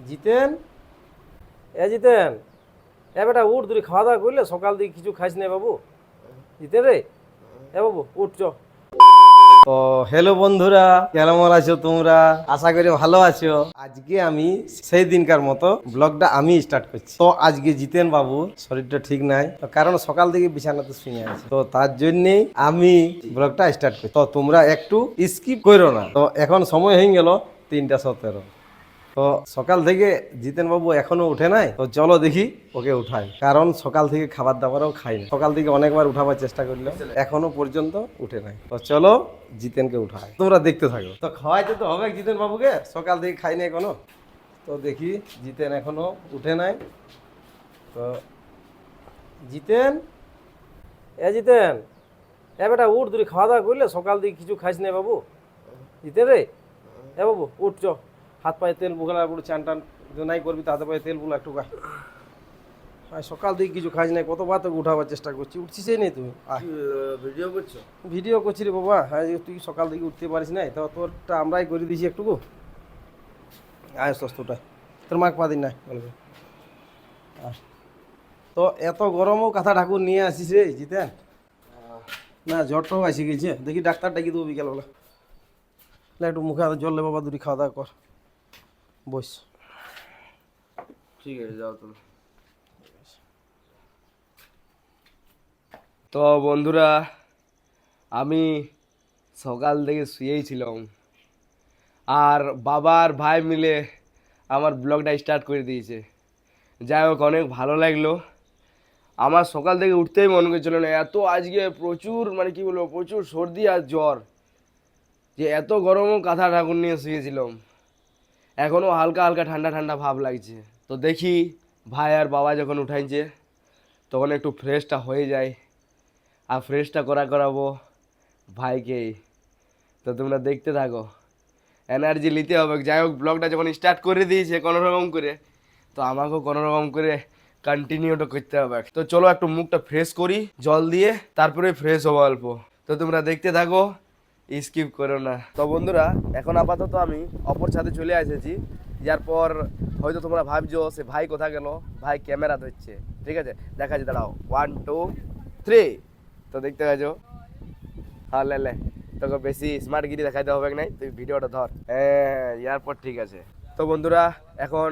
জিতেন, জিতেন, বেটা উঠ, তুই খাওয়া দাওয়া করলে? সকাল দিকে কিছু খাইস নাই বাবু। জিতেন রে, বাবু উঠ চ। তো হ্যালো বন্ধুরা, কেমন আছো তোমরা? আশা করি ভালো আছো। আজকে আমি সেই দিনকার মতো ব্লগটা আমি স্টার্ট করছি। তো আজকে জিতেন বাবু শরীরটা ঠিক নাই, তো কারণ সকাল থেকে বিছানাতে শুয়ে আছে, তো তার জন্যই আমি ব্লগটা স্টার্ট করছি। তো তোমরা একটু স্কিপ করো না। তো এখন সময় হয়ে গেল 3:17। তো সকাল থেকে জিতেন বাবু এখনো উঠে নাই, তো চলো দেখি ওকে উঠাই, কারণ সকাল থেকে খাবার দাবারও খাই না। সকাল থেকে অনেকবার উঠাবার চেষ্টা করলাম, এখনো পর্যন্ত উঠে নাই। তো চলো জিতেনকে উঠাই, তোমরা দেখতে থাকো। তো খাওয়াইতে তো হবে জিতেন বাবুকে, সকাল থেকে খাই নাই এখনো। তো দেখি জিতেন এখনো উঠে নাই। তো জিতেন, জিতেন, বেটা উঠ, তুই খাওয়া দাওয়া করলে? সকাল থেকে কিছু খাইস নাই বাবু। জিতেন রে, বাবু উঠ চ। হাত পায়ে তেল বুগলা, একটু চান টান নাই করবি, তো হাতে পায়ে তেল বুলা একটু গা। সকাল থেকে কিছু খাইস নাই, কতবার তোকে উঠাবার চেষ্টা করছি, উঠছিসই নেই তুমি। ভিডিও করছো? ভিডিও করছি রে বাবা। হ্যাঁ, তুই সকাল থেকে উঠতে পারিস নাই, তো তোরটা আমরাই করে দিয়েছি একটুকু। আয় সস্তটা তোর মাকে পা দিন না বলবে। তো এত গরমও কাঁথা ঠাকুর নিয়ে আসিস রে জিতেন? না, জ্বরটাও আসি গেছে, দেখি ডাক্তার ডাকি দেবো বিকেলবেলা। না, একটু মুখে হাতে জল লে বাবা, দুটি খাওয়া দাওয়া কর, বস। ঠিক আছে, যাও তুমি। তো বন্ধুরা, আমি সকাল থেকে শুয়েই ছিলাম, আর বাবা আর ভাই মিলে আমার ব্লগটা স্টার্ট করে দিয়েছে। যাই হোক, অনেক ভালো লাগলো। আমার সকাল থেকে উঠতেই মন করছিল না, এত আজকে প্রচুর, মানে কি বলবো, প্রচুর সর্দি আর জ্বর, যে এত গরমও কাঁথা ঠাকুর নিয়ে শুয়েছিলাম। এখনও হালকা হালকা ঠান্ডা ঠান্ডা ভাব লাগছে। তো দেখি ভাই আর বাবা যখন উঠাইছে তখন একটু ফ্রেশটা হয়ে যায়, আর ফ্রেশটা করাবো ভাইকেই। তো তোমরা দেখতে থাকো, এনার্জি নিতে হবে। যাই হোক, ব্লগটা যখন স্টার্ট করে দিয়েছে কোনো রকম করে, তো আমাকেও কোনো রকম করে কন্টিনিউটা করতে হবে। তো চলো একটু মুখটা ফ্রেশ করি জল দিয়ে, তারপরে ফ্রেশ হবো অল্প। তো তোমরা দেখতে থাকো, স্কিপ করো না। তো বন্ধুরা, এখন আপাতত আমি অপর ছাদে চলে এসেছি। যার পর হয়তো তোমরা ভাবছো সে ভাই কোথা গেল, ভাই ক্যামেরা ধরছে। ঠিক আছে, দেখা যাচ্ছে, দাঁড়াও, 1 2 3। তো দেখতে পাচ্ছ, হ্যাঁ লে লে, তোকে বেশি স্মার্টগিরি দেখাইতে হবে নাই, তুই ভিডিওটা ধর। হ্যাঁ, এয়ারপোর্ট ঠিক আছে। তো বন্ধুরা, এখন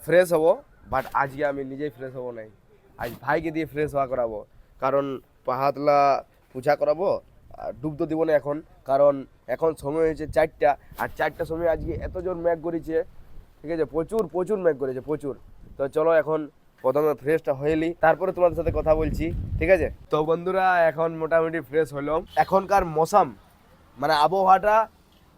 ফ্রেশ হবো, বাট আজকে আমি নিজেই ফ্রেশ হবো নাই, আজ ভাইকে দিয়ে ফ্রেশ হওয়া করাবো। কারণ পাহাতলা পূজা করাবো, আর ডুব তো দিব না এখন, কারণ এখন সময় হয়েছে 4টা, আর 4টার সময় আজকে এত জোর ম্যাঘ করেছে। ঠিক আছে, প্রচুর প্রচুর ম্যাঘ করেছে, প্রচুর। তো চলো এখন প্রথমে ফ্রেশটা হইলি, তারপরে তোমাদের সাথে কথা বলছি। ঠিক আছে, তো বন্ধুরা, এখন মোটামুটি ফ্রেশ হলাম। এখনকার মৌসুম, মানে আবহাওয়াটা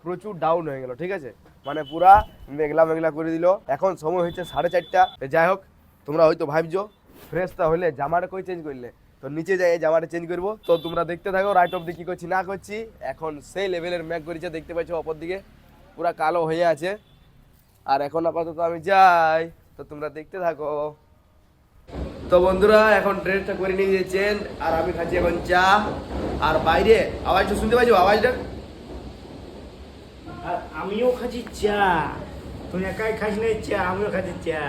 প্রচুর ডাউন হয়ে গেল। ঠিক আছে, মানে পুরা মেঘলা মেঘলা করে দিল। এখন সময় হচ্ছে 4:30। যাই হোক, তোমরা হয়তো ভাবছো ফ্রেশটা হলে জামাটা কই চেঞ্জ করলে, তো নিচে যাই জামাটা চেঞ্জ করবো। তো তোমরা দেখতে থাকো রাইট অফ দিয়ে কি করছি না করছি। এখন সেই লেভেলের মেঘ করেছে, দেখতে পাচ্ছ অপর দিকে পুরা কালো হয়ে আছে। আর এখন আপাতত আমি যাই, তো তোমরা দেখতে থাকো। তো বন্ধুরা, এখন ড্রেসটা করে নিয়ে দিয়েছেন, আর আমি খাচ্ছি এখন চা। আর বাইরে আওয়াজটা শুনতে পাচ্ছ, আওয়াজটা? আর আমিও খাচ্ছি চা। তুই একাই খাস না চা, আমিও খাচ্ছি চা।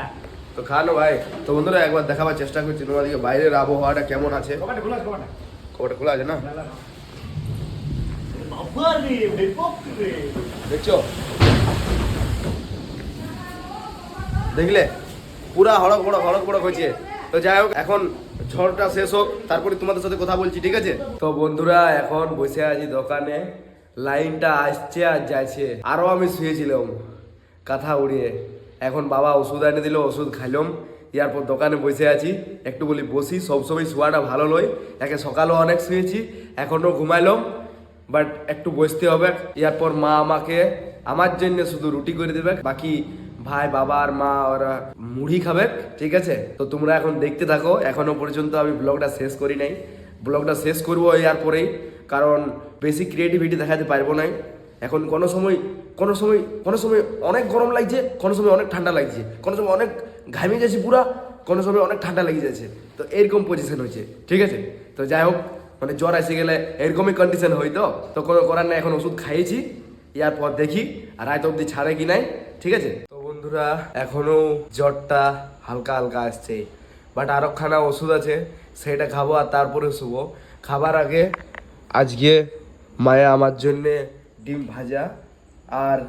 তো খানো ভাই। তো বন্ধুরা, একবার দেখাবার চেষ্টা করছি তোমাদেরকে বাইরের আবহাওয়াটা কেমন আছে। কবাটা খোলা আছে, কবাটা। কবাটা খোলা আছে না? বাবা রে, ভাই পক রে। দেখছো, দেখলে পুরা হড়ক বড় হয়েছে। তো যাই হোক, এখন ঝড়টা শেষ হোক, তারপরে তোমাদের সাথে কথা বলছি। ঠিক আছে, তো বন্ধুরা, এখন বসে আছি দোকানে, লাইনটা আসছে আর যাচ্ছে। আরো আমি শুয়েছিলাম কাঁথা উড়িয়ে। এখন বাবা ওষুধ এনে দিল, ওষুধ খাইলাম। এরপর দোকানে বসে আছি, একটু বলি বসি, সবসময় শোয়াটা ভালো নয়। একে সকালেও অনেক শুয়েছি, এখনও ঘুমাইলাম, বাট একটু বসতে হবে। এরপর মা আমাকে আমার জন্য শুধু রুটি করে দেবে, বাকি ভাই বাবা আর মা ওরা মুড়ি খাবে। ঠিক আছে, তো তোমরা এখন দেখতে থাকো। এখনো পর্যন্ত আমি ব্লগটা শেষ করি নাই, ব্লগটা শেষ করবো এরপরেই, কারণ বেশি ক্রিয়েটিভিটি দেখাতে পারবো না। এখন কোনো সময় অনেক গরম লাগছে, কোনো সময় অনেক ঠান্ডা লাগছে, কোনো সময় অনেক ঘামিয়ে যাচ্ছে পুরা, কোনো সময় অনেক ঠান্ডা লেগে যাচ্ছে। তো এরকম পজিশন হয়েছে। ঠিক আছে, তো যাই হোক, মানে জ্বর এসে গেলে এরকমই কন্ডিশন হয়। তো কোনো করার নাই, এখন ওষুধ খাইয়েছি। এরপর দেখি আর রাত অবধি ছাড়ে কি নাই। ঠিক আছে, তো বন্ধুরা এখনো জ্বরটা হালকা হালকা আসছে, বাট আরো খানা ওষুধ আছে, সেটা খাবো আর তারপরে শুবো। খাবার আগে আজকে মায়া আমার জন্যে ডিম ভাজা আর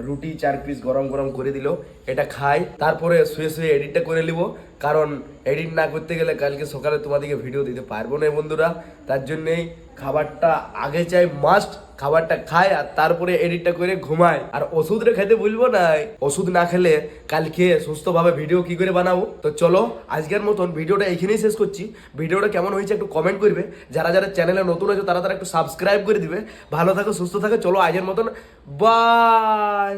রুটি 4 পিস গরম গরম করে দিল, এটা খাই, তারপরে শুয়ে শুয়ে এডিটটা করে নিব, কারণ এডিট না করতে গেলে কালকে সকালে তোমাদেরকে ভিডিও দিতে পারবো না বন্ধুরা। তার জন্যেই খাবারটা আগে চাই মাস্ট, খাবারটা খাই আর তারপরে এডিটটা করে ঘুমাই। আর ওষুধটা খেতে ভুলবো না, ওষুধ না খেলে কালকে সুস্থভাবে ভিডিও কি করে বানাবো। তো চলো আজকের মতন ভিডিওটা এখানেই শেষ করছি। ভিডিওটা কেমন হয়েছে একটু কমেন্ট করবে, যারা যারা চ্যানেলে নতুন আছে তারা তারা একটু সাবস্ক্রাইব করে দিবে। ভালো থাকো, সুস্থ থাকো, চলো আজকের মতন বাই।